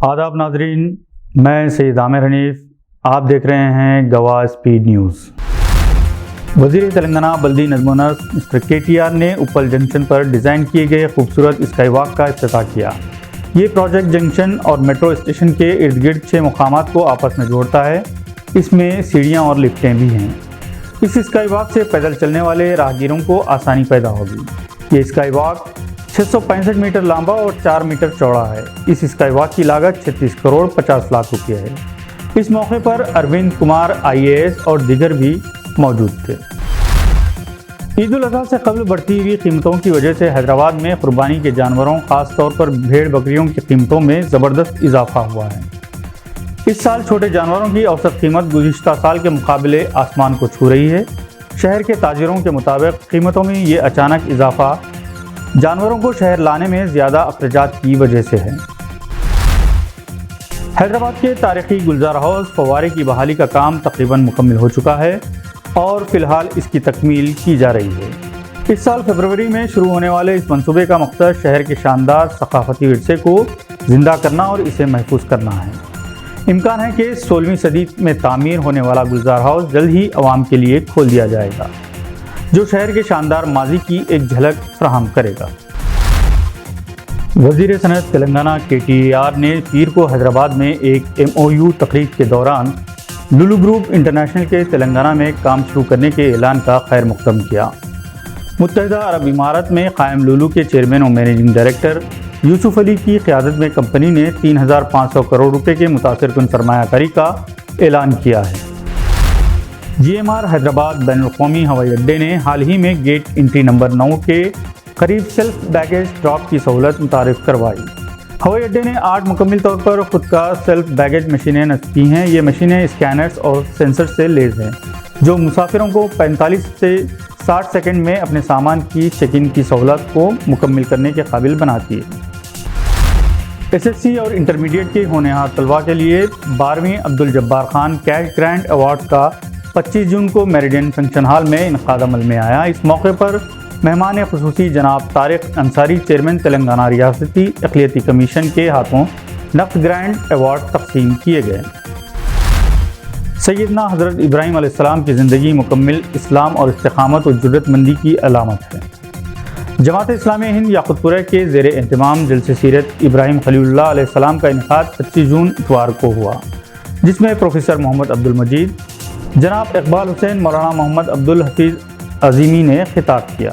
آداب ناظرین، میں سید عامر حنیف، آپ دیکھ رہے ہیں گواہ اسپیڈ نیوز۔ وزیر تلنگانہ بلدی نظم و نسق مسٹر KTR نے اپل جنکشن پر ڈیزائن کیے گئے خوبصورت اسکائی واک کا افتتاح کیا۔ یہ پروجیکٹ جنکشن اور میٹرو اسٹیشن کے ارد گرد 6 مقامات کو آپس میں جوڑتا ہے۔ اس میں سیڑھیاں اور لفٹیں بھی ہیں۔ اس اسکائی واک سے پیدل چلنے والے راہگیروں کو آسانی پیدا ہوگی۔ یہ اسکائی واک 665 میٹر لمبا اور 4 میٹر چوڑا ہے۔ اس اسکائی واک کی لاگت 36 کروڑ 50 لاکھ روپے ہے۔ اس موقع پر اروند کمار IAS اور دیگر بھی موجود تھے۔ عید الاضحیٰ سے قبل بڑھتی ہوئی قیمتوں کی وجہ سے حیدرآباد میں قربانی کے جانوروں، خاص طور پر بھیڑ بکریوں کی قیمتوں میں زبردست اضافہ ہوا ہے۔ اس سال چھوٹے جانوروں کی اوسط قیمت گزشتہ سال کے مقابلے آسمان کو چھو رہی ہے۔ شہر کے تاجروں کے مطابق قیمتوں میں یہ اچانک اضافہ جانوروں کو شہر لانے میں زیادہ اخراجات کی وجہ سے ہے۔ حیدرآباد کے تاریخی گلزار ہاؤس فوارے کی بحالی کا کام تقریباً مکمل ہو چکا ہے اور فی الحال اس کی تکمیل کی جا رہی ہے۔ اس سال فروری میں شروع ہونے والے اس منصوبے کا مقصد شہر کے شاندار ثقافتی ورثے کو زندہ کرنا اور اسے محفوظ کرنا ہے۔ امکان ہے کہ 16ویں صدی میں تعمیر ہونے والا گلزار ہاؤس جلد ہی عوام کے لیے کھول دیا جائے گا، جو شہر کے شاندار ماضی کی ایک جھلک فراہم کرے گا۔ وزیر صنعت تلنگانہ KTR نے پیر کو حیدرآباد میں ایک MOU تقریب کے دوران لولو گروپ انٹرنیشنل کے تلنگانہ میں کام شروع کرنے کے اعلان کا خیر مقدم کیا۔ متحدہ عرب امارات میں قائم لولو کے چیئرمین اور مینیجنگ ڈائریکٹر یوسف علی کی قیادت میں کمپنی نے 3500 کروڑ روپے کے متاثر کن سرمایہ کاری کا اعلان کیا ہے۔ GMR حیدرآباد بین الاقوامی ہوائی اڈے نے حال ہی میں گیٹ انٹری نمبر 9 کے قریب سیلف بیگیج ڈراپ کی سہولت متعارف کروائی۔ ہوائی اڈے نے 8 مکمل طور پر خود کا سیلف بیگیج مشینیں نصب کی ہیں۔ یہ مشینیں اسکینرز اور سینسر سے لیس ہیں، جو مسافروں کو 45 سے 60 سیکنڈ میں اپنے سامان کی چیک ان کی سہولت کو مکمل کرنے کے قابل بناتی ہے۔ SSC اور انٹرمیڈیٹ کے ہونہار طلباء کے لیے 12ویں Abduljabbar Khan cash grant award کا 25 جون کو میریڈین فنکشن ہال میں انعقاد عمل میں آیا۔ اس موقع پر مہمان خصوصی جناب طارق انصاری چیئرمین تلنگانہ ریاستی اقلیتی کمیشن کے ہاتھوں نقد گرانٹ ایوارڈ تقسیم کیے گئے۔ سیدنا حضرت ابراہیم علیہ السلام کی زندگی مکمل اسلام اور استقامت و جرأت مندی کی علامت ہے۔ جماعت اسلامی ہند یاقوت پورہ کے زیر اہتمام جلسہ سیرت ابراہیم خلیل اللہ علیہ السلام کا انعقاد 25 جون اتوار کو ہوا، جس میں پروفیسر محمد عبدالمجید، جناب اقبال حسین، مولانا محمد عبدالحفیظ عظیمی نے خطاب کیا۔